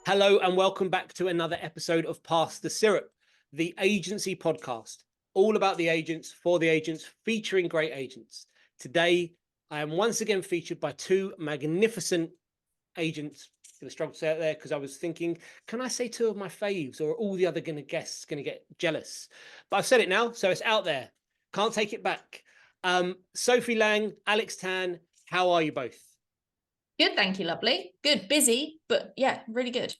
Hello and welcome back to another episode of Pass the Syrup, the agency podcast, all about the agents, for the agents, featuring great agents. Today, I am once again featured by two magnificent agents. I'm going to struggle to say it there because I was thinking, can I say two of my faves, or are all the other guests going to get jealous? But I've said it now, so it's out there. Can't take it back. Sophie Lang, Alex Tan, how are you both? Good, thank you, lovely. Good, busy, but yeah, really good.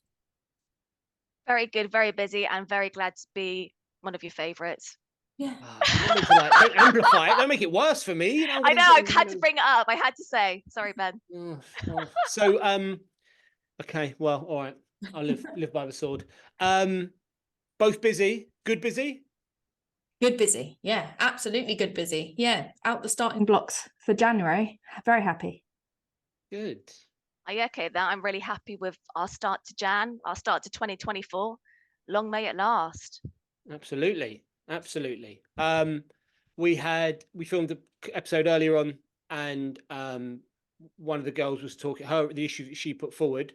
Very good, very busy, and very glad to be one of your favourites. Yeah. Don't amplify it. Don't make it worse for me. I know, I had to bring it up. I had to say. Sorry, Ben. So, okay, well, all right. I'll live by the sword. Both busy. Good busy? Good busy. Yeah, absolutely good busy. Yeah, out the starting blocks for January. Very happy. Good. Okay, then I'm really happy with our start to Jan, our start to 2024. Long may it last. Absolutely. We filmed an episode earlier on, and one of the girls was talking the issue that she put forward,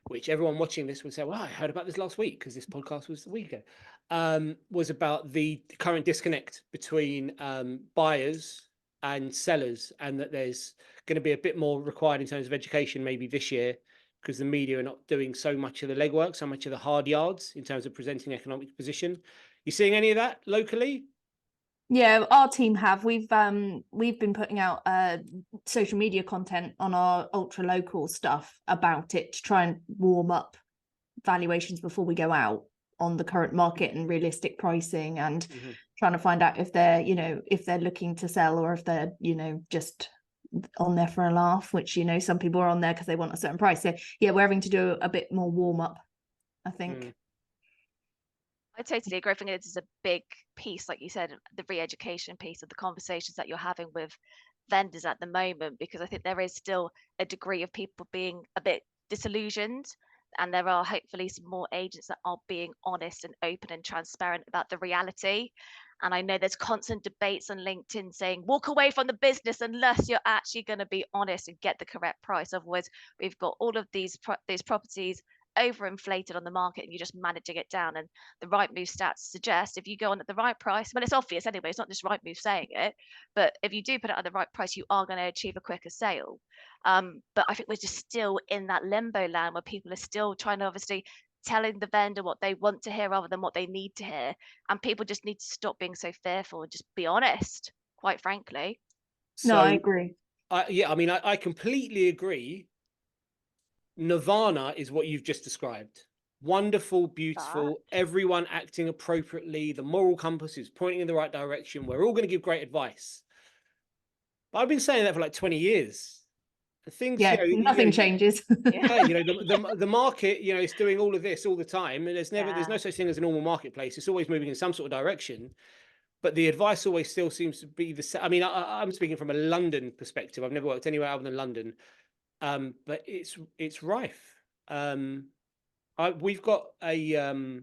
which everyone watching this would say, well, I heard about this last week because this podcast was a week ago, was about the current disconnect between buyers and sellers, and that there's going to be a bit more required in terms of education maybe this year, because the media are not doing so much of the legwork, so much of the hard yards in terms of presenting economic position. You seeing any of that locally? Yeah, our team have. We've been putting out social media content on our ultra local stuff about it to try and warm up valuations before we go out on the current market and realistic pricing, and trying to find out if they're, if they're looking to sell, or if they're, just on there for a laugh, which, some people are on there because they want a certain price. So yeah, we're having to do a bit more warm up, I think. I totally agree. I think it is a big piece, like you said, the re-education piece of the conversations that you're having with vendors at the moment, because I think there is still a degree of people being a bit disillusioned, and there are hopefully some more agents that are being honest and open and transparent about the reality. And I know there's constant debates on LinkedIn saying, walk away from the business unless you're actually going to be honest and get the correct price. Otherwise, we've got all of these properties overinflated on the market, and you're just managing it down. And the right move stats suggest if you go on at the right price, well, it's obvious anyway, it's not just right move saying it, but if you do put it at the right price, you are going to achieve a quicker sale. But I think we're just still in that limbo land where people are still trying to obviously telling the vendor what they want to hear rather than what they need to hear, and people just need to stop being so fearful and just be honest, quite frankly. No, I agree. I completely agree. Nirvana is what you've just described. Wonderful, beautiful, everyone acting appropriately, the moral compass is pointing in the right direction, we're all going to give great advice. But I've been saying that for like 20 years. Things, nothing changes. The market, is doing all of this all the time, and there's no such thing as a normal marketplace. It's always moving in some sort of direction, but the advice always still seems to be the same. I mean, I'm speaking from a London perspective. I've never worked anywhere other than London. But it's rife. We've got a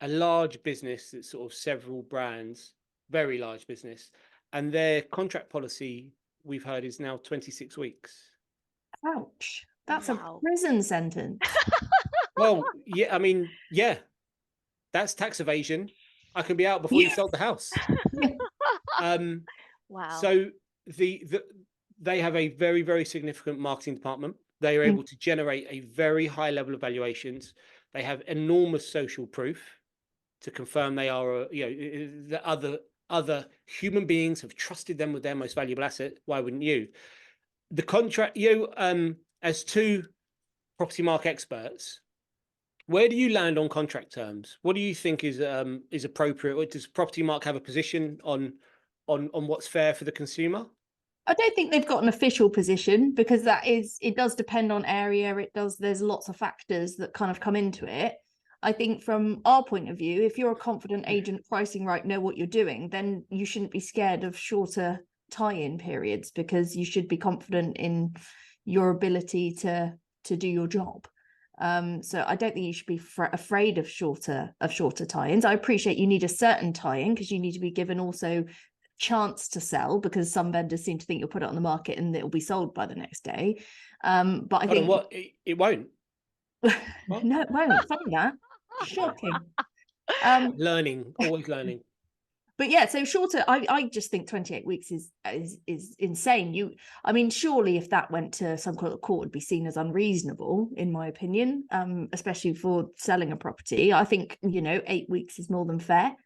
large business that's sort of several brands, very large business, and their contract policy, we've heard, is now 26 weeks. Ouch, that's a prison sentence. Well, yeah, I mean, yeah, that's tax evasion. I can be out before you sold the house. Wow. So they have a very, very significant marketing department. They are able to generate a very high level of valuations. They have enormous social proof to confirm they are, the other human beings have trusted them with their most valuable asset. Why wouldn't you? The contract, as two property market experts, where do you land on contract terms? What do you think is appropriate? Does Property Mark have a position on what's fair for the consumer? I don't think they've got an official position, because it does depend on area. There's lots of factors that kind of come into it. I think from our point of view, if you're a confident agent pricing right, know what you're doing, then you shouldn't be scared of shorter tie-in periods, because you should be confident in your ability to do your job. So I don't think you should be afraid of shorter tie-ins. I appreciate you need a certain tie-in, because you need to be given also chance to sell, because some vendors seem to think you'll put it on the market and it'll be sold by the next day. But I think it won't. What? No, it won't. Funny that. Shocking. Learning, always learning. But yeah, so shorter, I just think 28 weeks is insane. I mean, surely if that went to some court, would be seen as unreasonable, in my opinion, especially for selling a property. I think, 8 weeks is more than fair.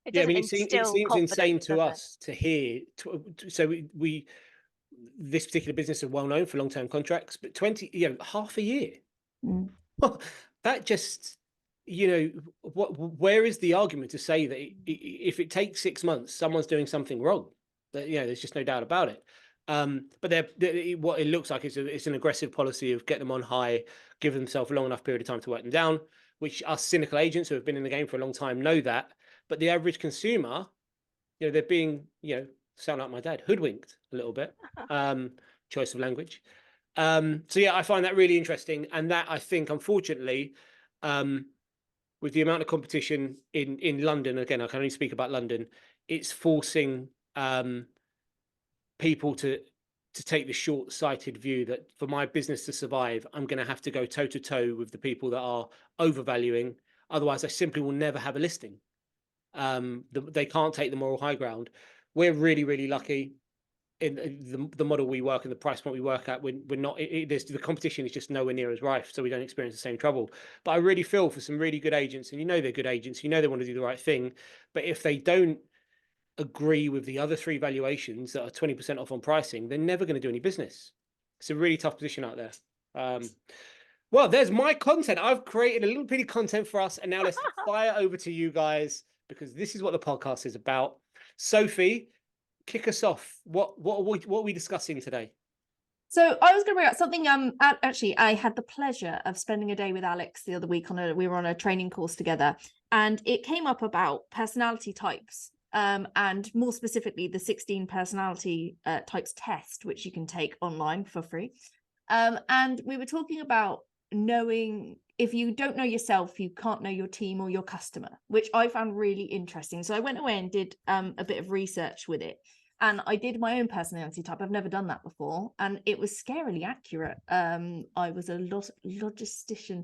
It Yeah, I doesn't mean, it seems instill insane confidence, to does it? us to hear. So we this particular business is well known for long-term contracts, but half a year. Mm. That just, where is the argument to say that if it takes 6 months, someone's doing something wrong? That, there's just no doubt about it. But what it looks like is it's an aggressive policy of getting them on high, give themselves a long enough period of time to work them down, which us cynical agents who have been in the game for a long time know that. But the average consumer, they're being, sound like my dad, hoodwinked a little bit. Choice of language. So yeah, I find that really interesting, and that I think, unfortunately, with the amount of competition in London, again, I can only speak about London, it's forcing people to take the short-sighted view that for my business to survive, I'm going to have to go toe-to-toe with the people that are overvaluing. Otherwise, I simply will never have a listing. They can't take the moral high ground. We're really, really lucky in the model we work and the price point we work at. We're not, the competition is just nowhere near as rife, so we don't experience the same trouble. But I really feel for some really good agents, and they're good agents, they want to do the right thing, but if they don't agree with the other 3 valuations that are 20% off on pricing, they're never going to do any business. It's a really tough position out there. Well, there's my content. I've created a little bit of content for us, and now let's fire over to you guys, because this is what the podcast is about. Sophie, kick us off. What are we discussing today? So I was going to bring up something. Actually, I had the pleasure of spending a day with Alex the other week we were on a training course together, and it came up about personality types, and more specifically the 16 personality types test, which you can take online for free. And we were talking about knowing, if you don't know yourself, you can't know your team or your customer, which I found really interesting. So I went away and did a bit of research with it. And I did my own personality type. I've never done that before. And it was scarily accurate. I was a logistician.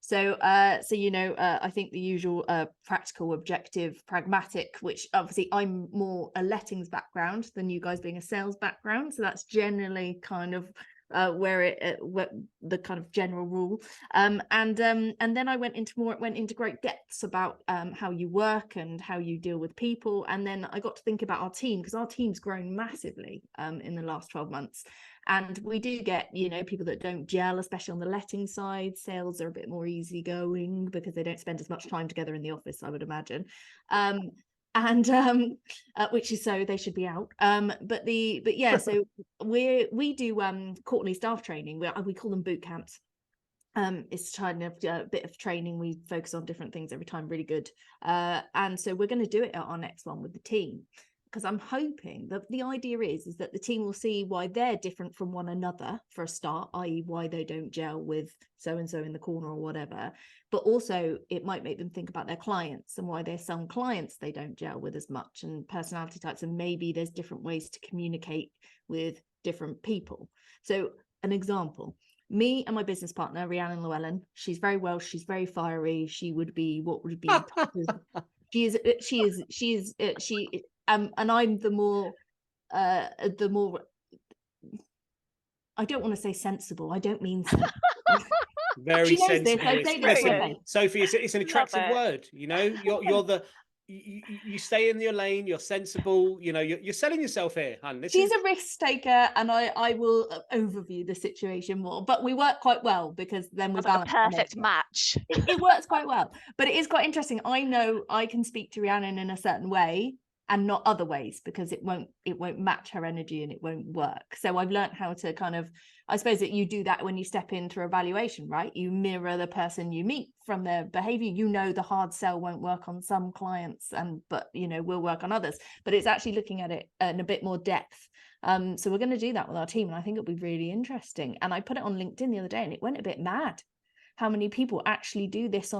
So, I think the usual practical, objective, pragmatic, which obviously I'm more a lettings background than you guys being a sales background. So that's generally kind of where the kind of general rule, and then I went into great depths about how you work and how you deal with people, and then I got to think about our team, because our team's grown massively in the last 12 months, and we do get people that don't gel, especially on the letting side. Sales are a bit more easygoing because they don't spend as much time together in the office, I would imagine. And which is, so they should be out. But yeah, so we do quarterly staff training. We call them boot camps. It's kind of a bit of training. We focus on different things every time, really good. And so we're going to do it at our next one with the team, because I'm hoping that the idea is that the team will see why they're different from one another for a start, i.e. why they don't gel with so-and-so in the corner or whatever. But also it might make them think about their clients and why there's some clients they don't gel with as much, and personality types, and maybe there's different ways to communicate with different people. So an example, me and my business partner, Rhiannon Llewellyn, she's very Welsh, she's very fiery. She would be, what would be and I'm the more I don't want to say sensible. I don't mean sensible. Very sensible. Sophie, it's an attractive word. You're the you stay in your lane. You're sensible. You're selling yourself here, hon. She's a risk taker, and I will overview the situation more. But we work quite well, because then we balance. Like a perfect match. It works quite well, but it is quite interesting. I know I can speak to Rhiannon in a certain way and not other ways, because it won't match her energy and it won't work. So I've learned how to kind of, I suppose that you do that when you step into evaluation, right? You mirror the person you meet from their behavior. The hard sell won't work on some clients, but will work on others. But it's actually looking at it in a bit more depth. So we're going to do that with our team, and I think it'll be really interesting. And I put it on LinkedIn the other day, and it went a bit mad. How many people actually do this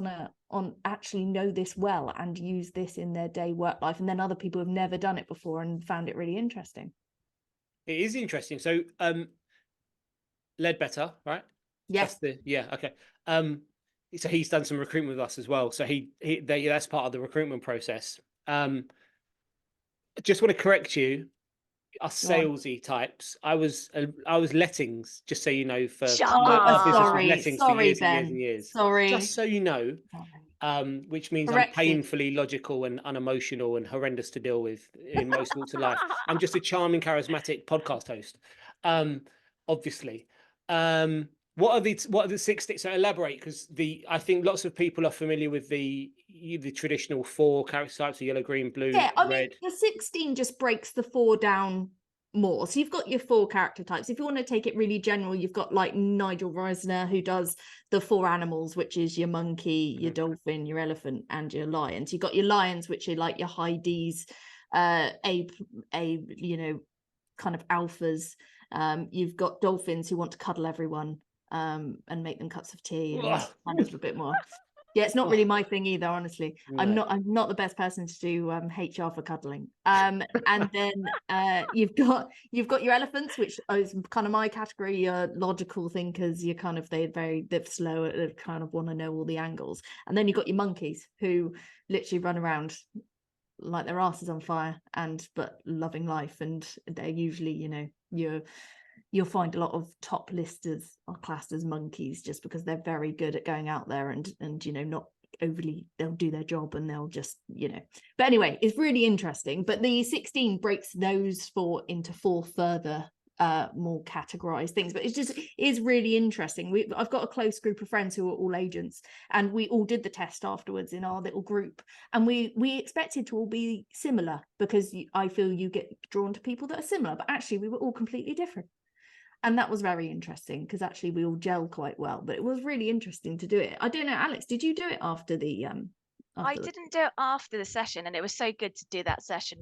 actually know this well and use this in their day work life, and then other people have never done it before and found it really interesting. It is interesting. So Ledbetter, right? Yes. Okay. So he's done some recruitment with us as well. So that's part of the recruitment process. Just want to correct you. Us Go on. salesy types. I was lettings, just so you know, for Shut Oh, our business was sorry, lettings for sorry, years and years and Ben. years. Sorry. Just so you know, Sorry. which means I'm Corrected. painfully logical and unemotional and horrendous to deal with in most walks of life. I'm just a charming, charismatic podcast host. Obviously. What are the 16? So elaborate, because I think lots of people are familiar with the traditional 4 character types: yellow, green, blue, Yeah, I mean, red. the 16 just breaks the 4 down more. So you've got your 4 character types. If you want to take it really general, you've got like Nigel Reisner, who does the 4 animals, which is your monkey, your dolphin, your elephant, and your lion. So you've got your lions, which are like your high Ds, you know, kind of alphas. You've got dolphins who want to cuddle everyone and make them cups of tea, and kind of a bit more. Yeah, it's not really my thing either, honestly. No. I'm not the best person to do HR for cuddling. And then you've got your elephants, which is kind of my category. Your logical thinkers. You're kind of they're slow. They kind of want to know all the angles. And then you've got your monkeys, who literally run around like their ass is on fire but loving life. And they're usually, you know, you'll find a lot of top listers are classed as monkeys just because they're very good at going out there and you know, not overly, they'll do their job and they'll just, you know. But anyway, it's really interesting. But the 16 breaks those 4 into 4 further more categorized things. But is really interesting. I've got a close group of friends who are all agents, and we all did the test afterwards in our little group, and we expected to all be similar, because I feel you get drawn to people that are similar, but actually we were all completely different. And that was very interesting, because actually we all gel quite well. But it was really interesting to do it. I don't know, Alex, did you do it after the I didn't do it after the session, and it was so good to do that session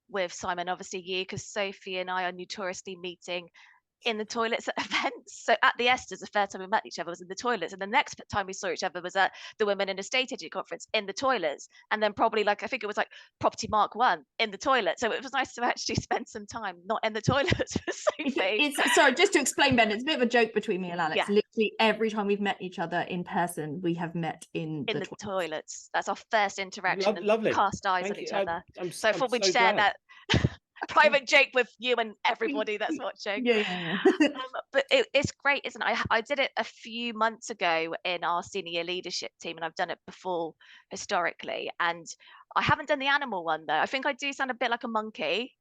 with Simon, obviously you, because Sophie and I are notoriously meeting in the toilets at events. So at the Esters, the first time we met each other was in the toilets, and the next time we saw each other was at the Women in Estate Agent conference in the toilets, and then probably like I think it was like Property Mark 1 in the toilet. So it was nice to actually spend some time not in the toilets with Sophie. Sorry, just to explain, Ben, it's a bit of a joke between me and Alex. Yeah. Literally every time we've met each other in person, we have met in the toilets. That's our first interaction. Lovely. And cast eyes Thank on you. each other. So I thought we'd so share glad. that private joke with you and everybody that's watching. Yeah. But it's great, isn't it? I did it a few months ago in our senior leadership team, and I've done it before historically. And I haven't done the animal one though. I think I do sound a bit like a monkey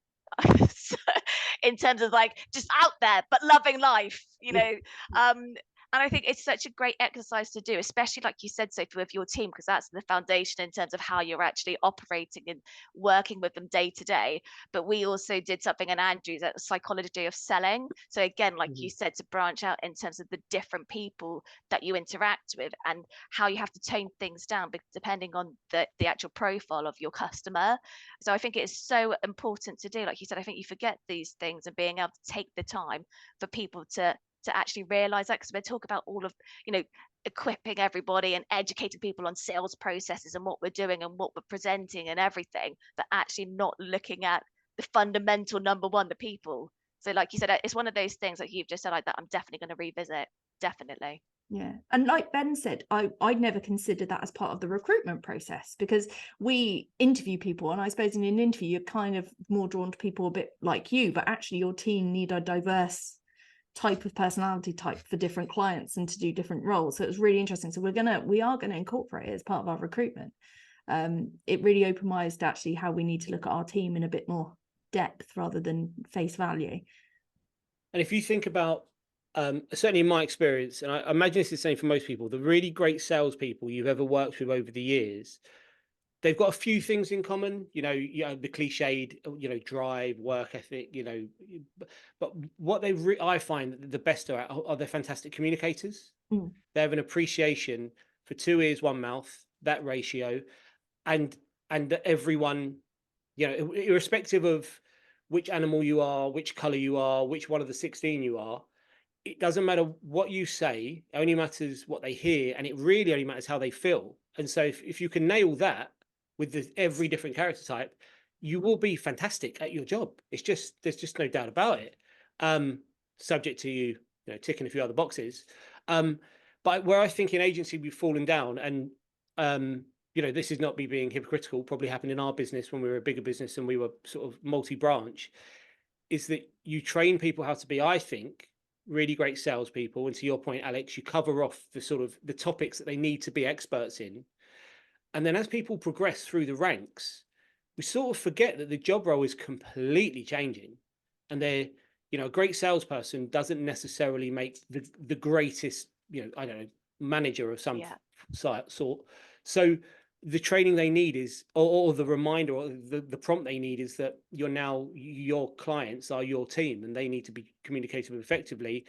in terms of like just out there, but loving life, you know. And I think it's such a great exercise to do, especially like you said, Sophie, with your team, because that's the foundation in terms of how you're actually operating and working with them day to day. But we also did something in Andrew's, at psychology of selling. So again, like you said, to branch out in terms of the different people that you interact with and how you have to tone things down depending on the actual profile of your customer. So I think it is so important to do. Like you said, I think you forget these things, and being able to take the time for people to actually realize that, because we talk about all of, you know, equipping everybody and educating people on sales processes and what we're doing and what we're presenting and everything, but actually not looking at the fundamental number one, the people. So like you said, it's one of those things that you've just said, like that I'm definitely going to revisit. Definitely. Yeah. And like Ben said, I'd never considered that as part of the recruitment process, because we interview people, and I suppose in an interview you're kind of more drawn to people a bit like you, but actually your team need a diverse type of personality type for different clients and to do different roles. So it was really interesting. So we are gonna incorporate it as part of our recruitment. It really opened my eyes to actually how we need to look at our team in a bit more depth rather than face value. And if you think about certainly in my experience, and I imagine it's the same for most people, the really great salespeople you've ever worked with over the years, they've got a few things in common, you know, the cliched, you know, drive, work ethic, you know, but what I find that the best are they're fantastic communicators. They have an appreciation for 2 ears, 1 mouth, that ratio, and everyone, you know, irrespective of which animal you are, which color you are, which one of the 16 you are, it doesn't matter what you say, it only matters what they hear, and it really only matters how they feel. And so if you can nail that with every different character type, you will be fantastic at your job. There's just no doubt about it. Subject to you know, ticking a few other boxes. But where I think in agency we've fallen down, and this is not me being hypocritical, probably happened in our business when we were a bigger business and we were sort of multi-branch, is that you train people how to be, I think, really great salespeople. And to your point, Alex, you cover off the sort of the topics that they need to be experts in. And then as people progress through the ranks, we sort of forget that the job role is completely changing. And they're, a great salesperson doesn't necessarily make the greatest, I don't know, manager of some sort. So the training they need is, or the reminder, or the prompt they need is that your clients are your team and they need to be communicated with effectively.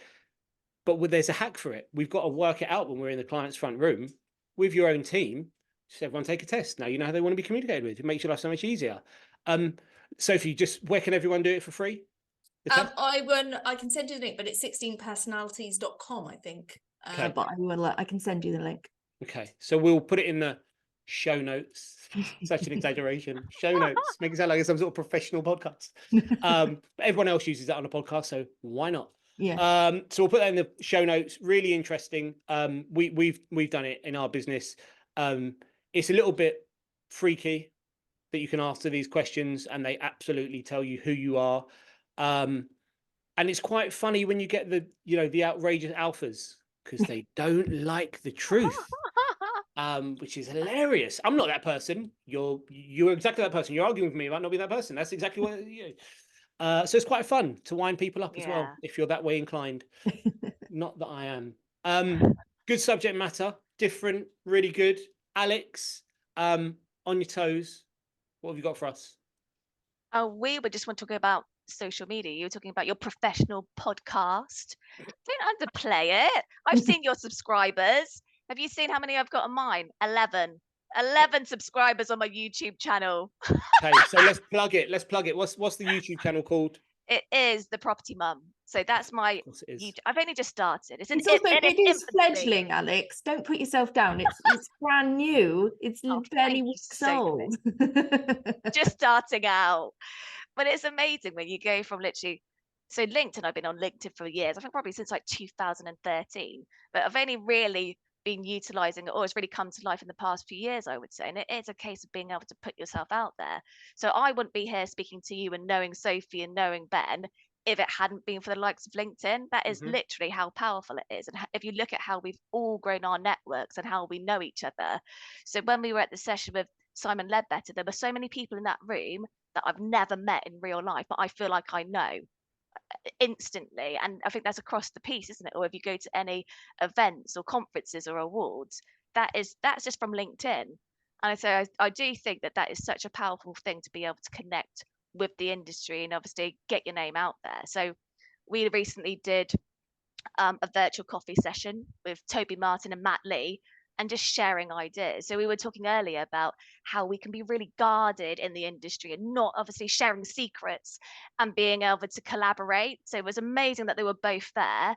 But there's a hack for it. We've got to work it out when we're in the client's front room with your own team. Just everyone take a test. Now you know how they want to be communicated with. It makes your life so much easier. Sophie, where can everyone do it for free? I can send you the link, but it's 16personalities.com, I think. Okay. But I can send you the link. Okay, so we'll put it in the show notes. Such an exaggeration. Show notes, make it sound like it's some sort of professional podcast. But everyone else uses that on a podcast, so why not? Yeah. So we'll put that in the show notes. Really interesting. We've done it in our business. It's a little bit freaky that you can answer these questions and they absolutely tell you who you are. And it's quite funny when you get the outrageous alphas, because they don't like the truth, which is hilarious. I'm not that person. You're exactly that person. You're arguing with me about not being that person. That's exactly what so it's quite fun to wind people up as well, if you're that way inclined. Not that I am. Good subject matter, different, really good. Alex, on your toes, what have you got for us? We would just want to talk about social media. You were talking about your professional podcast. Don't underplay it. I've seen your subscribers. Have you seen how many I've got on mine? 11 subscribers on my YouTube channel. Okay, so let's plug it. What's the YouTube channel called? It is The Property Mum. So that's my YouTube. I've only just started. It is fledgling, Alex. Don't put yourself down. It's brand new. It's barely weeks old. Just starting out. But it's amazing when you go from literally, so LinkedIn, I've been on LinkedIn for years. I think probably since like 2013, but I've only really been utilizing it, or it's really come to life in the past few years, I would say. And it is a case of being able to put yourself out there. So I wouldn't be here speaking to you and knowing Sophie and knowing Ben if it hadn't been for the likes of LinkedIn. That is literally how powerful it is. And if you look at how we've all grown our networks and how we know each other. So when we were at the session with Simon Ledbetter, there were so many people in that room that I've never met in real life, but I feel like I know instantly. And I think that's across the piece, isn't it? Or if you go to any events or conferences or awards, that's just from LinkedIn. And so I do think that is such a powerful thing to be able to connect with the industry and obviously get your name out there. So we recently did a virtual coffee session with Toby Martin and Matt Lee, and just sharing ideas. So we were talking earlier about how we can be really guarded in the industry and not obviously sharing secrets and being able to collaborate. So it was amazing that they were both there.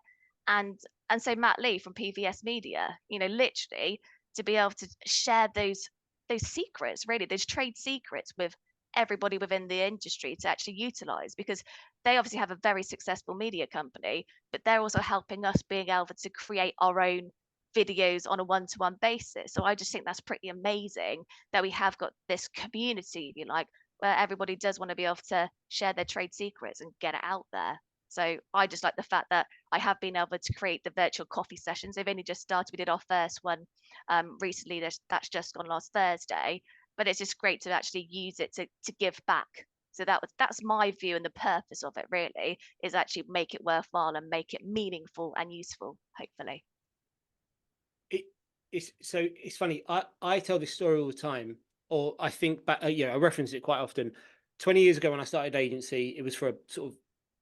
And so Matt Lee from PVS Media, literally to be able to share those secrets, really, those trade secrets with everybody within the industry to actually utilize, because they obviously have a very successful media company, but they're also helping us being able to create our own videos on a one-to-one basis. So I just think that's pretty amazing that we have got this community, if you like, where everybody does want to be able to share their trade secrets and get it out there. So I just like the fact that I have been able to create the virtual coffee sessions. They've only just started. We did our first one recently. That's just gone last Thursday. But it's just great to actually use it to give back. So that's my view, and the purpose of it really is actually make it worthwhile and make it meaningful and useful, hopefully. It's funny. I tell this story all the time, or I think back. I reference it quite often. 20 years ago when I started agency, it was for a sort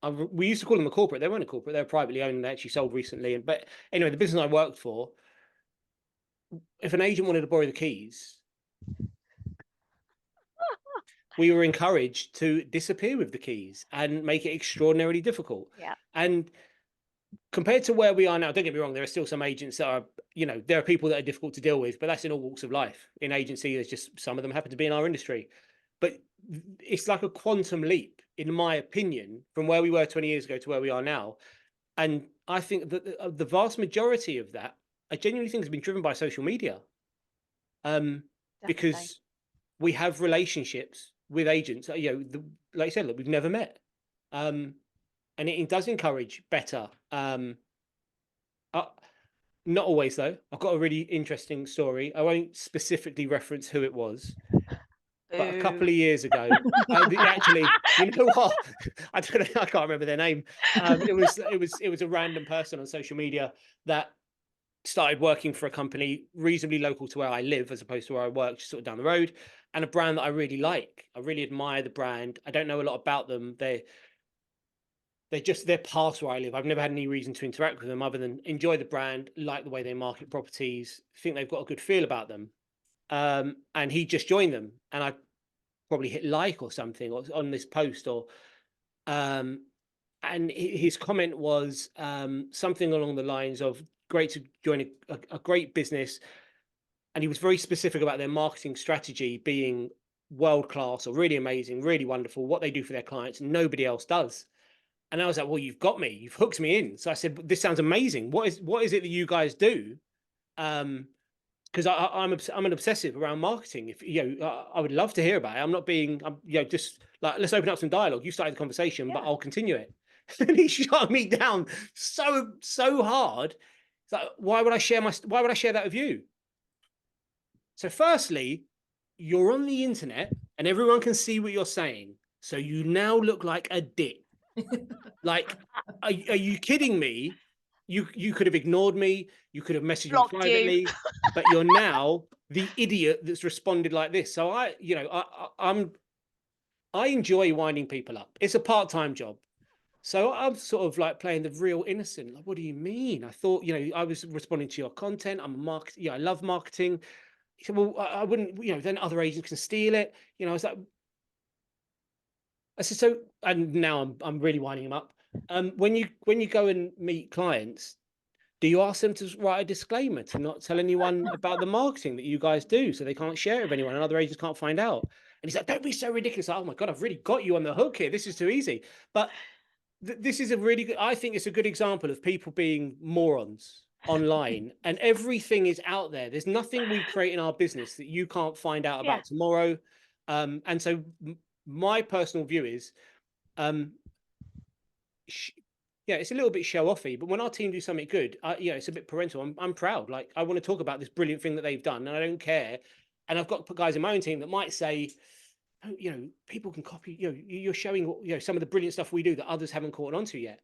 of, we used to call them a corporate. They weren't a corporate. They were privately owned. And they actually sold recently. But anyway, the business I worked for, if an agent wanted to borrow the keys, we were encouraged to disappear with the keys and make it extraordinarily difficult. Yeah. And compared to where we are now, don't get me wrong, there are still some agents that are, there are people that are difficult to deal with, but that's in all walks of life. In agency, there's just some of them happen to be in our industry. But it's like a quantum leap, in my opinion, from where we were 20 years ago to where we are now. And I think that the vast majority of that, I genuinely think, has been driven by social media. Definitely. Because we have relationships with agents, you know, like I said, look, we've never met. And it does encourage better. Not always, though. I've got a really interesting story. I won't specifically reference who it was, but a couple of years ago, actually, you know what? I don't know. I can't remember their name. It was a random person on social media that started working for a company reasonably local to where I live, as opposed to where I work, just sort of down the road, and a brand that I really like. I really admire the brand. I don't know a lot about them. They're past where I live. I've never had any reason to interact with them other than enjoy the brand, like the way they market properties, think they've got a good feel about them. And he just joined them, and I probably hit like or something on this post, or and his comment was something along the lines of, great to join a great business. And he was very specific about their marketing strategy being world class or really amazing, really wonderful, what they do for their clients, nobody else does. And I was like, well, you've got me, you've hooked me in. So I said, this sounds amazing. What is it that you guys do? Because I'm an obsessive around marketing. If you know, I would love to hear about it. I'm you know, just like, let's open up some dialogue. You started the conversation, but I'll continue it. And he shut me down so hard. It's like, why would I share that with you? So firstly, you're on the internet and everyone can see what you're saying. So you now look like a dick. Like, are you kidding me? You could have ignored me. You could have messaged Blocked me privately, but you're now the idiot that's responded like this. So I enjoy winding people up. It's a part-time job. So I'm sort of like playing the real innocent. Like, what do you mean? I thought, you know, I was responding to your content. I'm a marketer. Yeah, I love marketing. He said, well, I wouldn't, you know, then other agents can steal it. You know, I was like, I said, so, and now I'm really winding him up. When you go and meet clients, do you ask them to write a disclaimer to not tell anyone about the marketing that you guys do, so they can't share it with anyone and other agents can't find out? And he's like, don't be so ridiculous. Like, oh my God, I've really got you on the hook here. This is too easy. But this is a really good, I think it's a good example of people being morons online, and everything is out there. There's nothing we create in our business that you can't find out about tomorrow. And so my personal view is, yeah, it's a little bit show offy, but when our team do something good, yeah, it's a bit parental. I'm proud. Like, I want to talk about this brilliant thing that they've done, and I don't care. And I've got guys in my own team that might say, oh, you know, people can copy, you know, you're showing, you know, some of the brilliant stuff we do that others haven't caught on to yet.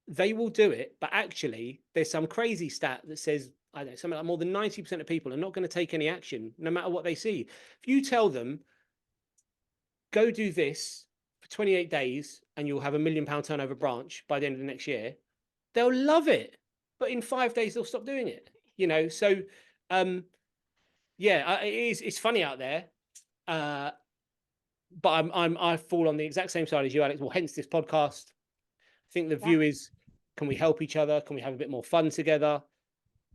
They will do it, but actually there's some crazy stat that says, I don't know, something like more than 90% of people are not going to take any action no matter what they see. If you tell them, go do this for 28 days and you'll have £1 million turnover branch by the end of the next year, they'll love it. But in 5 days, they'll stop doing it, you know? So, yeah, it's funny out there. But I fall on the exact same side as you, Alex. Well, hence this podcast. I think the view is, can we help each other? Can we have a bit more fun together?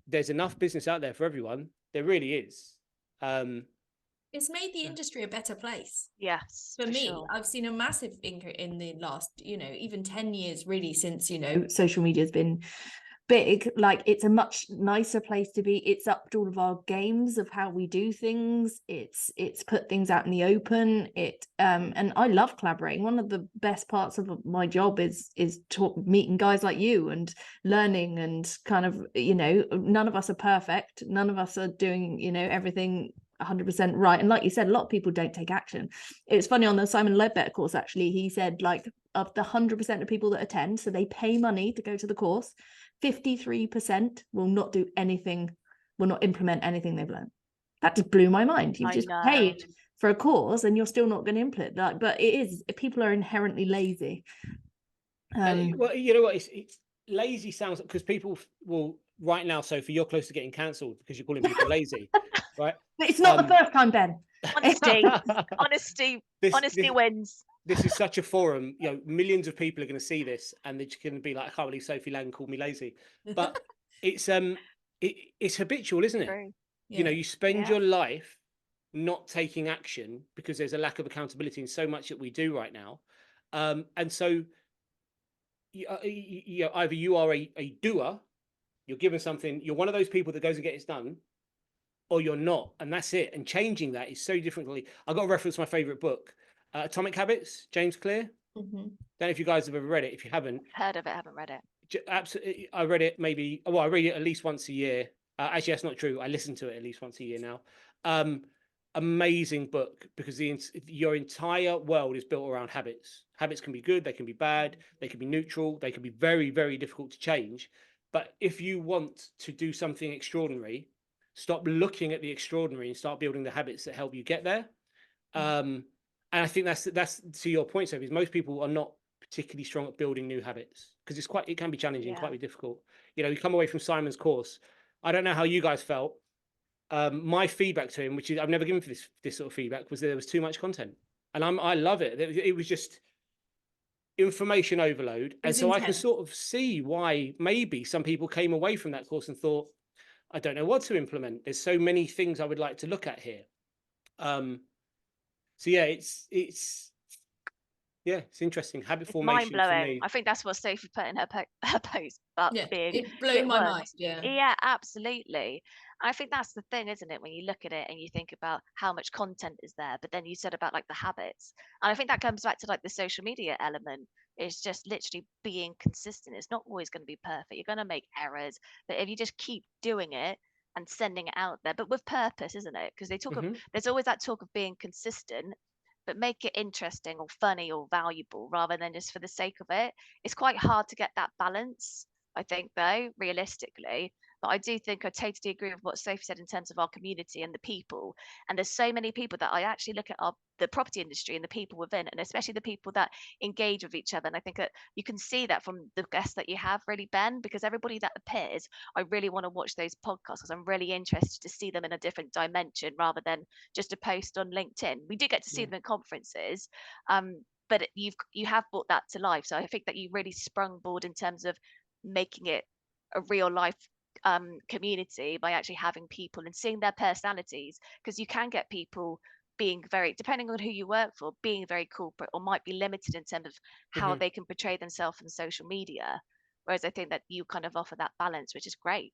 There's enough business out there for everyone. There really is. It's made the industry a better place. Yes, For me, sure. I've seen a massive increase in the last, you know, even 10 years really since, you know, social media has been big. Like, it's a much nicer place to be. It's upped all of our games of how we do things. It's put things out in the open. And I love collaborating. One of the best parts of my job is meeting guys like you and learning, and kind of, you know, none of us are perfect. None of us are doing, you know, everything 100% right. And like you said, a lot of people don't take action. It's funny, on the Simon Ledbetter course, actually, he said, like, of the 100% of people that attend, so they pay money to go to the course, 53% will not do anything, will not implement anything they've learned. That just blew my mind. You've just paid for a course and you're still not going to implement that. But it is, people are inherently lazy. Well, you know what, it's lazy sounds, because people will right now, Sophie, you're close to getting cancelled because you're calling people lazy, right? But it's not the first time, Ben. Honesty wins. This is such a forum, you know, millions of people are going to see this and they're just going to be like, I can't believe Sophie Lang called me lazy. But it's habitual, isn't it? True. You know, you spend your life not taking action because there's a lack of accountability in so much that we do right now. And so either you are a doer, you're given something, you're one of those people that goes and gets it done, or you're not, and that's it. And changing that is so differently. I got to reference my favorite book, Atomic Habits, James Clear. Mhm. Don't know if you guys have ever read it. If you haven't, Heard of it, haven't read it. absolutely, I read it maybe. Well, I read it at least once a year. Actually, that's not true. I listen to it at least once a year now. Amazing book, because your entire world is built around habits. Habits can be good, they can be bad, they can be neutral, they can be very, very difficult to change. But if you want to do something extraordinary, stop looking at the extraordinary and start building the habits that help you get there. And I think that's to your point, Sophie, is most people are not particularly strong at building new habits, because it can be challenging, quite difficult. You come away from Simon's course. I don't know how you guys felt. My feedback to him, which is I've never given for this sort of feedback, was that there was too much content, and I love it. It was just information overload, and so I can sort of see why maybe some people came away from that course and thought, I don't know what to implement. There's so many things I would like to look at here. So yeah, it's interesting. Habit formation mind for blowing. me. I think that's what Sophie put in her post about Yeah, being. it blew my mind. Yeah, absolutely. I think that's the thing, isn't it? When you look at it and you think about how much content is there, but then you said about like the habits, and I think that comes back to like the social media element. It's just literally being consistent. It's not always going to be perfect. You're going to make errors, but if you just keep doing it and sending it out there, but with purpose, isn't it? Because they talk of, there's always that talk of being consistent, but make it interesting or funny or valuable rather than just for the sake of it. It's quite hard to get that balance, I think, though, realistically. But I do think I totally agree with what Sophie said in terms of our community and the people. And there's so many people that I actually look at the property industry and the people within, and especially the people that engage with each other. And I think that you can see that from the guests that you have, really, Ben, because everybody that appears, I really want to watch those podcasts because I'm really interested to see them in a different dimension rather than just a post on LinkedIn. We do get to see them in conferences, but you have brought that to life. So I think that you really sprung board in terms of making it a real life community by actually having people and seeing their personalities, because you can get people being very, depending on who you work for, being very corporate or might be limited in terms of how they can portray themselves on social media. Whereas I think that you kind of offer that balance, which is great.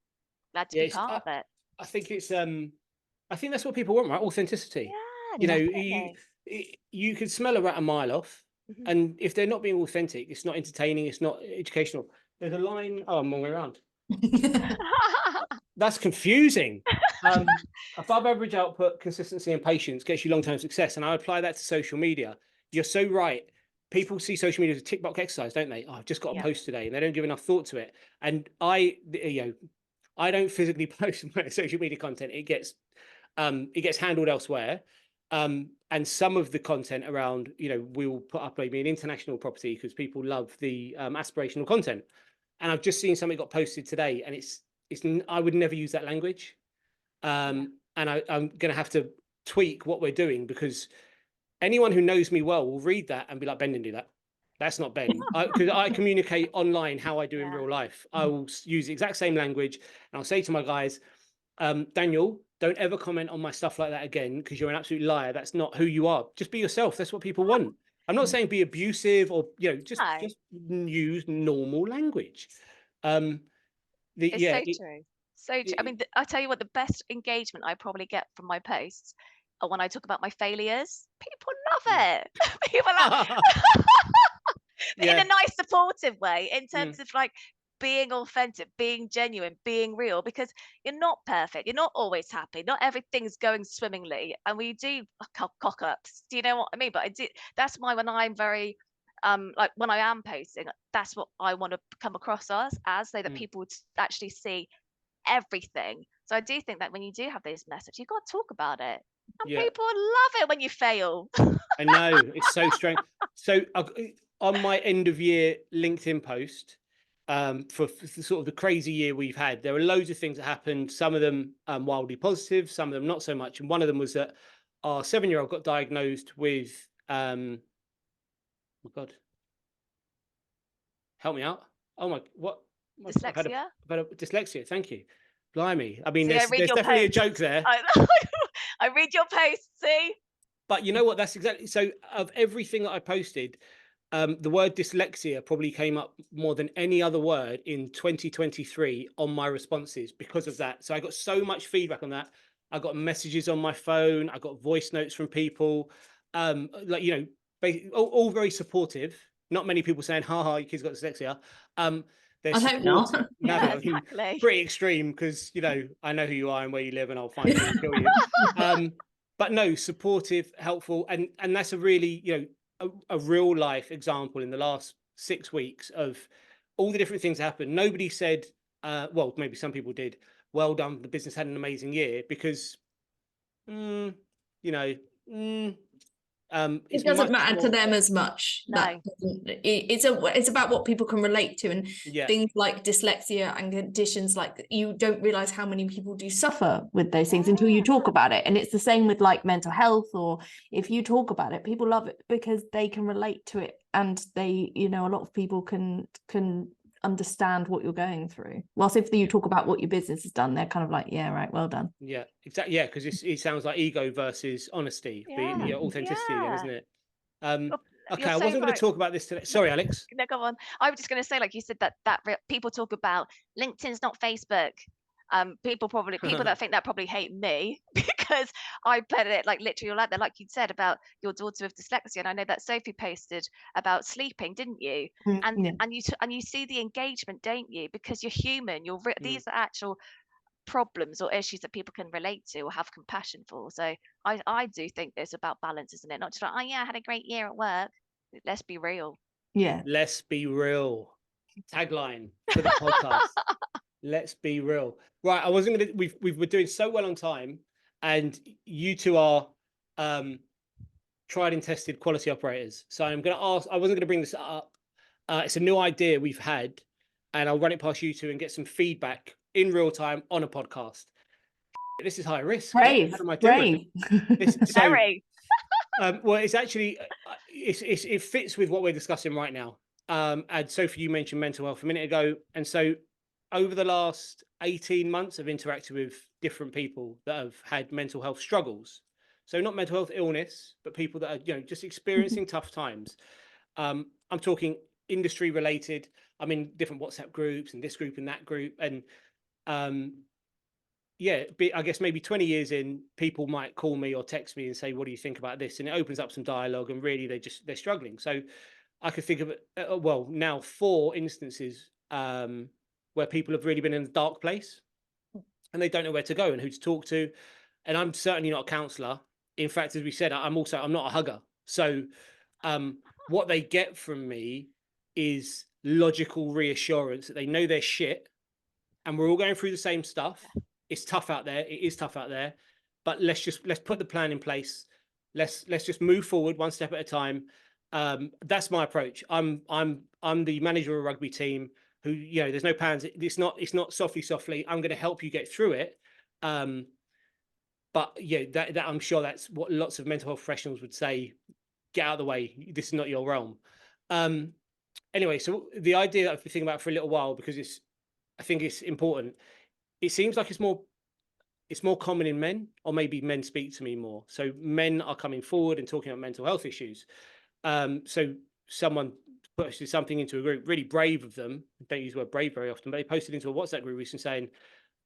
Glad to be part of it. I think it's I think that's what people want, right? Authenticity. Yeah, you could smell a rat a mile off, and if they're not being authentic, it's not entertaining, it's not educational. There's a line, I'm wrong way around. That's confusing. Above average output, consistency and patience gets you long-term success, and I apply that to social media. You're so right. People see social media as a tick box exercise, don't they? I've just got to post today, and they don't give enough thought to it. And I don't physically post my social media content. It gets handled elsewhere. And some of the content around, we'll put up maybe an international property because people love the aspirational content. And I've just seen something got posted today, and it's I would never use that language. And I'm going to have to tweak what we're doing, because anyone who knows me well will read that and be like, Ben didn't do that. That's not Ben. Because I communicate online how I do in real life. I will use the exact same language, and I'll say to my guys, Daniel, don't ever comment on my stuff like that again, because you're an absolute liar. That's not who you are. Just be yourself. That's what people want. I'm not saying be abusive or just use normal language. It's so true. So true. I mean, I'll tell you what, the best engagement I probably get from my posts are when I talk about my failures. People love it. People are in a nice, supportive way, in terms of like being authentic, being genuine, being real, because you're not perfect. You're not always happy. Not everything's going swimmingly. And we do cock ups. Do you know what I mean? But I do. That's why when I'm very like when I am posting, that's what I want to come across as so that people would actually see everything. So I do think that when you do have those messages, you've got to talk about it, and people love it when you fail. I know, it's so strange. So on my end of year LinkedIn post, for sort of the crazy year we've had, there were loads of things that happened. Some of them wildly positive, some of them not so much. And one of them was that our 7-year-old got diagnosed with oh God, help me out. Oh my, what? Dyslexia. Dyslexia. Thank you. Blimey. I mean, See, there's definitely a joke there. I read your posts. See. But you know what? That's exactly so. Of everything that I posted, the word dyslexia probably came up more than any other word in 2023 on my responses because of that. So I got so much feedback on that. I got messages on my phone. I got voice notes from people, like, you know, all very supportive. Not many people saying, "Ha ha, your kid's got dyslexia." They're I hope not. supportive. No, Yeah, I mean, exactly. pretty extreme because, you know, I know who you are and where you live, and I'll find you and kill you. But no, supportive, helpful, and that's a really, you know, a real life example in the last 6 weeks of all the different things that happened. Nobody said, well, maybe some people did, well done, the business had an amazing year, because, you know, It it's doesn't much matter to more, them as much. That No. it's about what people can relate to, and yeah, things like dyslexia and conditions like you don't realize how many people do suffer with those things until you Yeah. talk about it. And it's the same with like mental health, or if you talk about it, people love it because they can relate to it, and they, you know, a lot of people can understand what you're going through. Whilst if you talk about what your business has done, they're kind of like, yeah, right, well done. yeah, exactly, yeah, because it sounds like ego versus honesty, Yeah. yeah, authenticity, then, Yeah. isn't it? Well, Okay, you're I so wasn't going to right. talk about this today. Sorry, Alex. No, go on. I was just going to say, like you said, people talk about LinkedIn's not Facebook. People that think that probably hate me because I put it like literally like that, like you said about your daughter with dyslexia, and I know that Sophie posted about sleeping, didn't you? And Yeah. and you see the engagement, don't you? Because you're human. Mm. These are actual problems or issues that people can relate to or have compassion for. So I do think it's about balance, isn't it? Not just like, oh yeah, I had a great year at work. Let's be real. Yeah. Let's be real. Tagline for the podcast. Let's be real. Right, I wasn't gonna. We're doing so well on time, and you two are tried and tested quality operators. So I'm gonna ask. I wasn't gonna bring this up. It's a new idea we've had, and I'll run it past you two and get some feedback in real time on a podcast. This is high risk. Brave, What am I doing? brave. Very. Well, it's actually it fits with what we're discussing right now. And Sophie, you mentioned mental health a minute ago, and so over the last 18 months, I've interacted with different people that have had mental health struggles. So not mental health illness, but people that are, you know, just experiencing tough times. I'm talking industry related. I'm in different WhatsApp groups and this group and that group, and yeah, I guess maybe 20 years in, people might call me or text me and say, what do you think about this? And it opens up some dialogue, and really they're struggling. So I could think of, well, now 4 instances where people have really been in a dark place and they don't know where to go and who to talk to. And I'm certainly not a counselor. In fact, as we said, I'm not a hugger. So what they get from me is logical reassurance that they know their shit, and we're all going through the same stuff. It's tough out there. It is tough out there, but let's put the plan in place. Let's just move forward one step at a time. That's my approach. I'm the manager of a rugby team who, you know, there's no plans. It's not softly. I'm going to help you get through it. But yeah, that I'm sure that's what lots of mental health professionals would say. Get out of the way. This is not your realm. Anyway, so the idea that I've been thinking about for a little while, because I think it's important. It seems like it's more common in men, or maybe men speak to me more. So men are coming forward and talking about mental health issues. So someone posted something into a group, really brave of them. Don't use the word brave very often, but they posted into a WhatsApp group recently saying,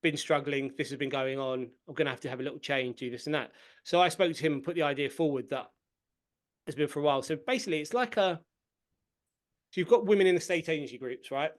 been struggling, this has been going on, I'm going to have a little change, do this and that. So I spoke to him and put the idea forward that has been for a while. So basically it's like so you've got women in the state agency groups, right?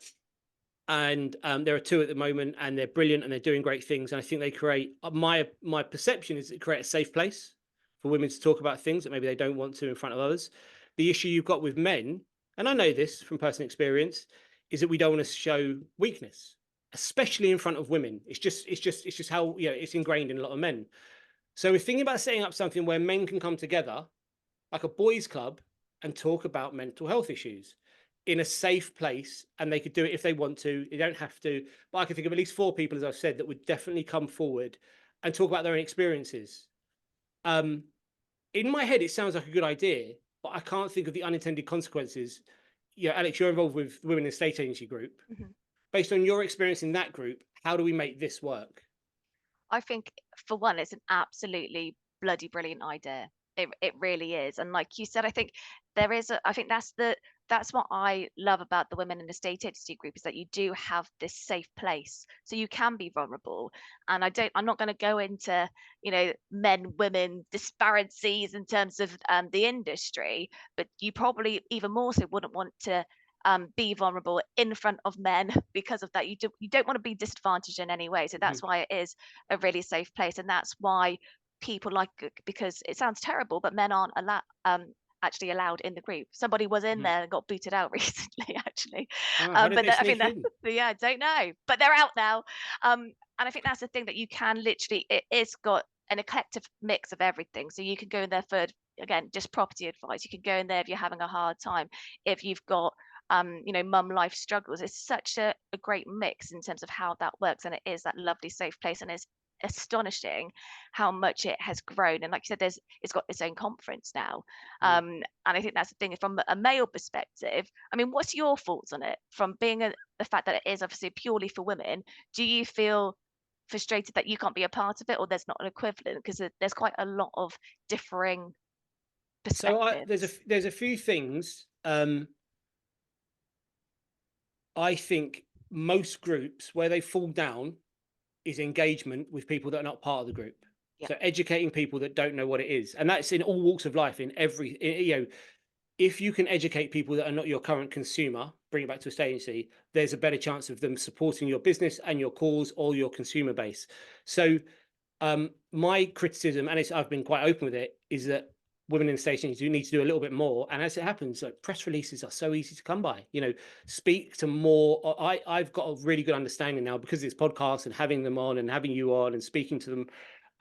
And there are 2 at the moment, and they're brilliant and they're doing great things. And I think they create, my perception is, it create a safe place for women to talk about things that maybe they don't want to in front of others. The issue you've got with men, and I know this from personal experience, is that we don't want to show weakness, especially in front of women. It's just how, you know, it's ingrained in a lot of men. So we're thinking about setting up something where men can come together, like a boys' club, and talk about mental health issues in a safe place, and they could do it if they want to. They don't have to, but I can think of at least 4 people, as I've said, that would definitely come forward and talk about their own experiences. In my head, it sounds like a good idea, but I can't think of the unintended consequences. Yeah, Alex, you're involved with Women in State Agency Group. Mhm. Based on your experience in that group, how do we make this work? I think for one, it's an absolutely bloody brilliant idea. It really is. And like you said, I think I think that's what I love about the Women in the State Agency group, is that you do have this safe place, so you can be vulnerable. And I'm not going to go into, men, women disparities in terms of the industry, but you probably even more so wouldn't want to be vulnerable in front of men because of that. You don't want to be disadvantaged in any way. So that's why it is a really safe place, and that's why people like it, because it sounds terrible, but men aren't actually allowed in the group. Somebody was in there and got booted out recently, actually. How did But they I think sneak that, in? yeah, I don't know, but they're out now. And I think that's the thing, that you can literally, it is got an eclectic mix of everything. So you can go in there for, again, just property advice. You can go in there if you're having a hard time, if you've got mum life struggles. It's such a great mix in terms of how that works, and it is that lovely safe place. And it's astonishing how much it has grown. And like you said, it's got its own conference now. And I think that's the thing, from a male perspective. I mean, what's your thoughts on it, from being the fact that it is obviously purely for women? Do you feel frustrated that you can't be a part of it, or there's not an equivalent? Because there's quite a lot of differing perspectives. So there's a few things. I think most groups, where they fall down is engagement with people that are not part of the group. Yeah. So educating people that don't know what it is, and that's in all walks of life. If you can educate people that are not your current consumer, bring it back to a state agency, there's a better chance of them supporting your business and your cause or your consumer base. So my criticism, and I've been quite open with it, is that women in state agencies do need to do a little bit more. And as it happens, like, press releases are so easy to come by. Speak to more. I've got a really good understanding now, because of this podcast and having them on and having you on and speaking to them.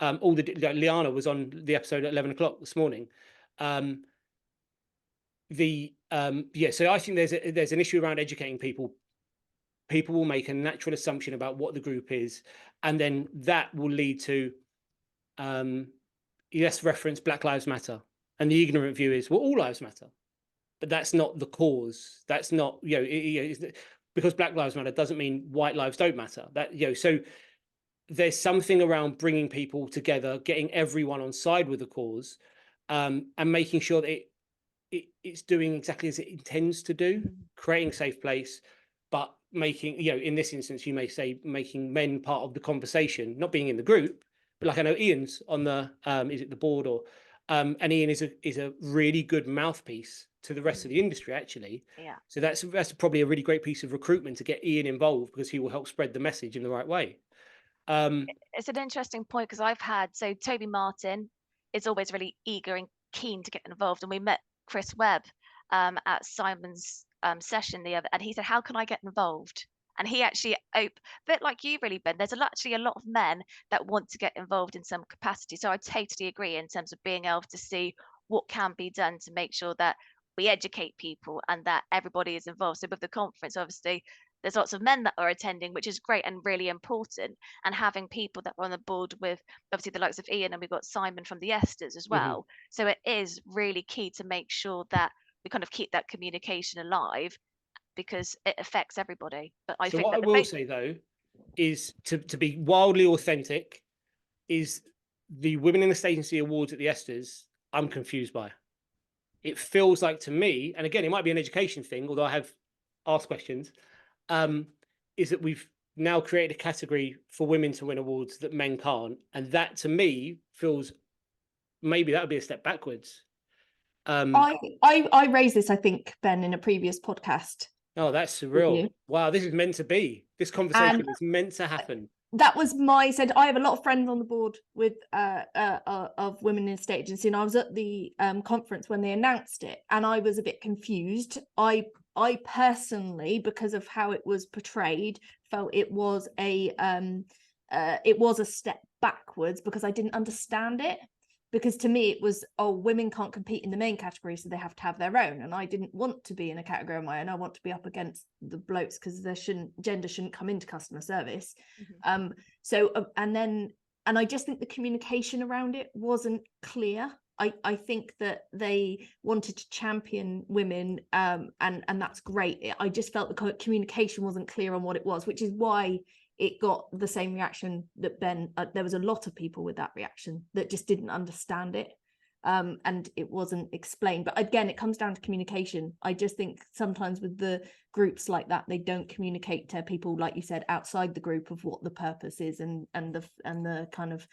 Liana was on the episode at 11 o'clock this morning. So I think there's an issue around educating people. People will make a natural assumption about what the group is, and then that will lead to let's reference Black Lives Matter, and the ignorant view is, well, all lives matter, but that's not the cause. That's not, because Black Lives Matter doesn't mean white lives don't matter. So there's something around bringing people together, getting everyone on side with the cause, and making sure that it's doing exactly as it intends to do, creating a safe place, but making, in this instance, you may say, making men part of the conversation, not being in the group. But like, I know Ian's on the is it the board, or and Ian is a really good mouthpiece to the rest of the industry, actually. Yeah. So that's probably a really great piece of recruitment to get Ian involved, because he will help spread the message in the right way. It's an interesting point, because so Toby Martin is always really eager and keen to get involved, and we met Chris Webb at Simon's session and he said, how can I get involved? And he actually, a bit like you really, Ben, there's actually a lot of men that want to get involved in some capacity. So I totally agree in terms of being able to see what can be done to make sure that we educate people and that everybody is involved. So with the conference, obviously, there's lots of men that are attending, which is great and really important. And having people that are on the board with, obviously, the likes of Ian, and we've got Simon from the Esters as well. So it is really key to make sure that we kind of keep that communication alive, because it affects everybody. But I think what that I will say, though, is to be wildly authentic, is the Women in the State Agency Awards at the Esters, I'm confused by. It feels like, to me, and again, it might be an education thing, although I have asked questions, is that we've now created a category for women to win awards that men can't. And that, to me, feels, maybe that would be a step backwards. I raised this, I think, Ben, in a previous podcast. Oh, that's surreal. Wow, this is meant to be. This conversation is meant to happen. That was said I have a lot of friends on the board with of Women in State Agency, and I was at the conference when they announced it, and I was a bit confused. I personally, because of how it was portrayed, felt it was a step backwards, because I didn't understand it. Because to me it was, women can't compete in the main category, so they have to have their own. And I didn't want to be in a category of my own. I want to be up against the blokes, because gender shouldn't come into customer service. And I just think the communication around it wasn't clear. I think that they wanted to champion women, and that's great. I just felt the communication wasn't clear on what it was, which is why it got the same reaction that Ben, there was a lot of people with that reaction that just didn't understand it. and it wasn't explained. But again, it comes down to communication. I just think sometimes with the groups like that, they don't communicate to people, like you said, outside the group of what the purpose is and the kind of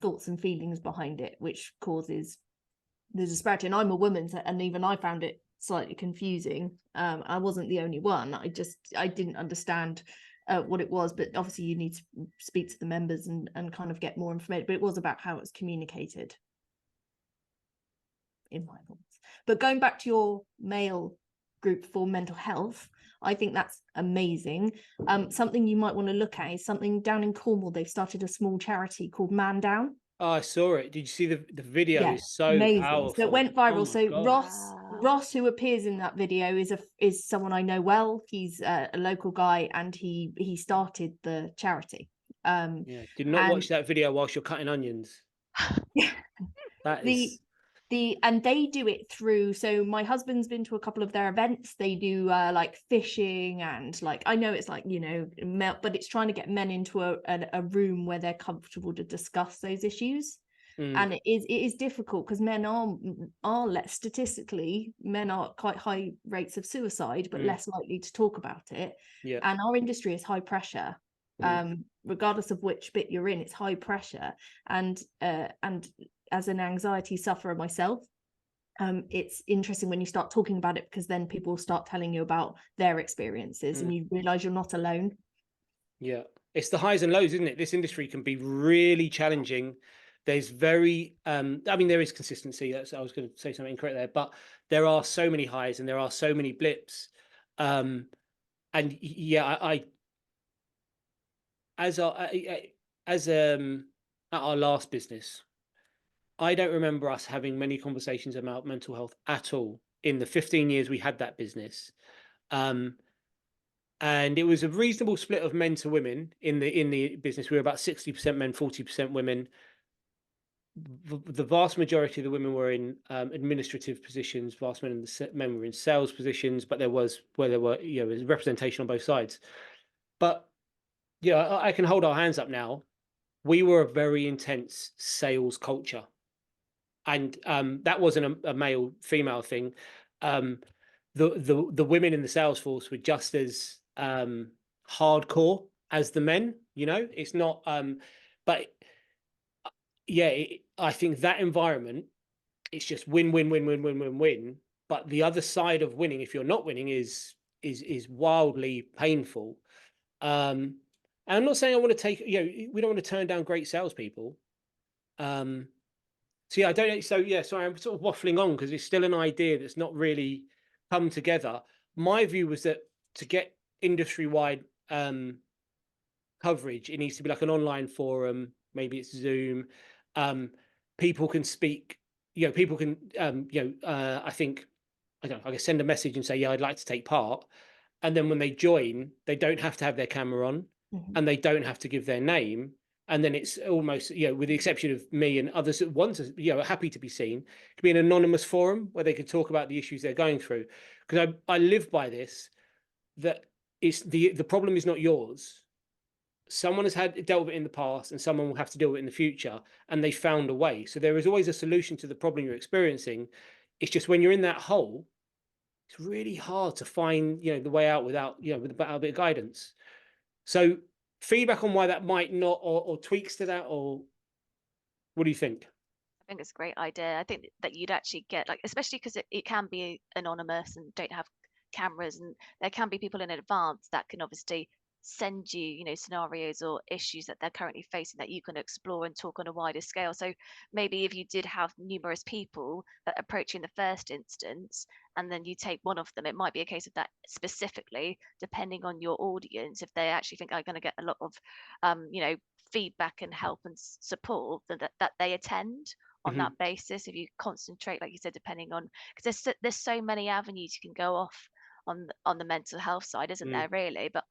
thoughts and feelings behind it, which causes the disparity. And I'm a woman, and even I found it slightly confusing. I wasn't the only one. I didn't understand what it was, but obviously you need to speak to the members and kind of get more information. But it was about how it was communicated, in my thoughts. But going back to your male group for mental health, I think that's amazing. Something you might want to look at is something down in Cornwall. They've started a small charity called Man Down. Oh, I saw it. Did you see the video? Yeah, Is so amazing. powerful. So it went Oh viral. my So God. Ross, who appears in that video, is someone I know well. He's a local guy, and he started the charity. Yeah, did not watch that video whilst you're cutting onions. Yeah. That is And they do it through, so my husband's been to a couple of their events. They do like fishing, and like, I know it's like, you know, but it's trying to get men into a room where they're comfortable to discuss those issues. And it is difficult because men are less, statistically, men are quite high rates of suicide, but less likely to talk about it. Yeah. And our industry is high pressure. Regardless of which bit you're in, it's high pressure. And as an anxiety sufferer myself, it's interesting when you start talking about it, because then people start telling you about their experiences and you realize you're not alone. Yeah, it's the highs and lows, isn't it? This industry can be really challenging. There's very I mean, there is consistency. I was going to say something incorrect there, but there are so many highs and there are so many blips. And yeah, I as at our last business, I don't remember us having many conversations about mental health at all in the 15 years we had that business. And it was a reasonable split of men to women in the business. We were about 60% men, 40% women. The vast majority of the women were in administrative positions. Vast men were in sales positions, but there were representation on both sides. But yeah, I can hold our hands up now. We were a very intense sales culture, and that wasn't a male female thing. The women in the sales force were just as hardcore as the men. You know, it's not. But yeah, I think that environment, it's just win, win, win, win, win, win, win. But the other side of winning, if you're not winning, is wildly painful. And I'm not saying I want to take, we don't want to turn down great salespeople. So yeah, I don't. So yeah, sorry, I'm sort of waffling on because it's still an idea that's not really come together. My view was that to get industry-wide coverage, it needs to be like an online forum. Maybe it's Zoom. People can speak. People can. I think I don't know. I can send a message and say, yeah, I'd like to take part. And then when they join, they don't have to have their camera on, and they don't have to give their name. And then it's almost, with the exception of me and others that want to, are happy to be seen, it could be an anonymous forum where they can talk about the issues they're going through. Because I live by this, that it's the problem is not yours. Someone has dealt with it in the past, and someone will have to deal with it in the future, and they found a way. So there is always a solution to the problem you're experiencing. It's just when you're in that hole, it's really hard to find, the way out without a bit of guidance. So feedback on why that might not, or tweaks to that, or what do you think? I think it's a great idea. I think that you'd actually get, like, especially because it can be anonymous and don't have cameras, and there can be people in advance that can obviously send you, scenarios or issues that they're currently facing that you can explore and talk on a wider scale. So maybe if you did have numerous people that approach you in the first instance, and then you take one of them, it might be a case of that specifically, depending on your audience, if they actually think I'm going to get a lot of, feedback and help and support, that they attend on that basis. If you concentrate, like you said, depending on, because there's so many avenues you can go off on the mental health side, isn't there, really? But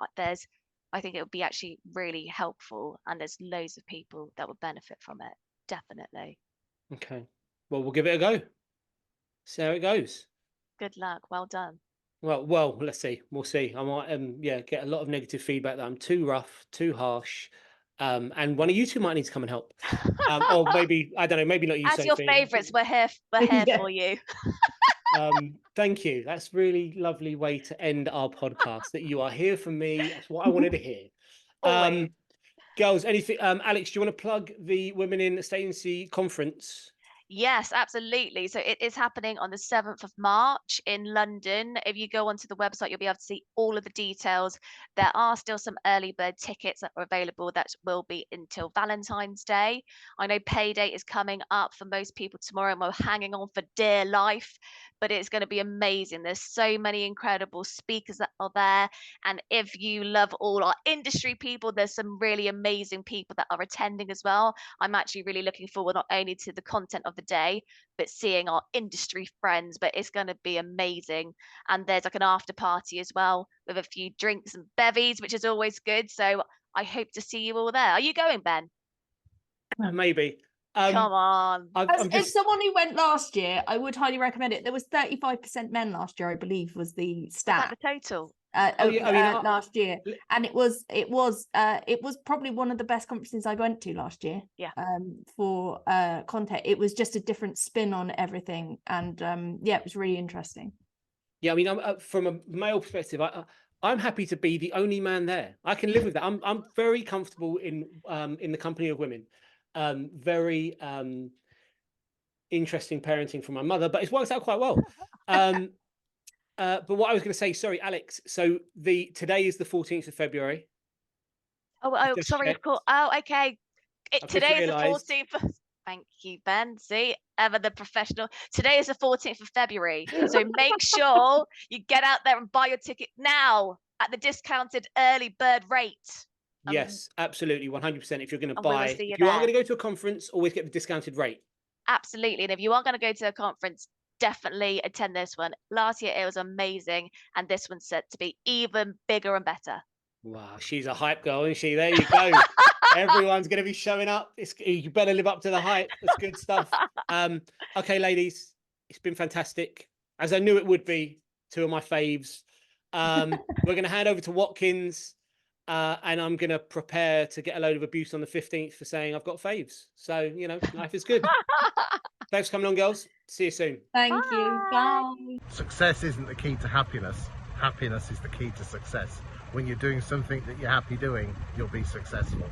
I think it would be actually really helpful, and there's loads of people that would benefit from it, definitely. Okay, well, we'll give it a go, see how it goes. Good luck, well done. Well, let's see, we'll see. I might get a lot of negative feedback that I'm too rough, too harsh. And one of you two might need to come and help. Or maybe, I don't know, maybe not you, As Sophie. your favourites, we're here Yeah. for you. Thank you. That's really lovely way to end our podcast, that you are here for me. That's what I wanted to hear. Always. Girls, anything? Alex, do you want to plug the Women in Estate Agency conference? Yes, absolutely. So it is happening on the 7th of March in London. If you go onto the website, you'll be able to see all of the details. There are still some early bird tickets that are available that will be until Valentine's Day. I know payday is coming up for most people tomorrow, and we're hanging on for dear life, but it's going to be amazing. There's so many incredible speakers that are there. And if you love all our industry people, there's some really amazing people that are attending as well. I'm actually really looking forward not only to the content of the day, but seeing our industry friends. But it's going to be amazing. And there's like an after party as well with a few drinks and bevies, which is always good. So I hope to see you all there. Are you going, Ben? Maybe. Come on. As someone who went last year, I would highly recommend it. There was 35% men last year, I believe, was the Is that stat. the total? Last year, and it was probably one of the best conferences I went to last year. Yeah. For content, it was just a different spin on everything, and yeah, it was really interesting. Yeah, I mean, from a male perspective, I'm happy to be the only man there. I can live with that. I'm very comfortable in the company of women. Very interesting parenting from my mother, but it's worked out quite well. But what I was going to say, sorry, Alex. So today is the 14th of February. Oh, just sorry, of checked. course. Oh, okay. I've just Today is the realised. 14th. Thank you, Ben. See, ever the professional. Today is the 14th of February. So make sure you get out there and buy your ticket now at the discounted early bird rate. Yes, absolutely, 100%. If you're going to and we will buy, see you if you are there. going to go to a conference, always get the discounted rate. Absolutely. And if you are going to go to a conference, definitely attend this one. Last year it was amazing, and this one's set to be even bigger and better. Wow, she's a hype girl, isn't she? There you go. Everyone's going to be showing up. You better live up to the hype. That's good stuff. Okay, ladies, it's been fantastic, as I knew it would be. Two of my faves. We're going to hand over to Watkins, and I'm going to prepare to get a load of abuse on the 15th for saying I've got faves. So, life is good. Thanks for coming on, girls. See you soon. Thank you. Bye. Success isn't the key to happiness. Happiness is the key to success. When you're doing something that you're happy doing, you'll be successful.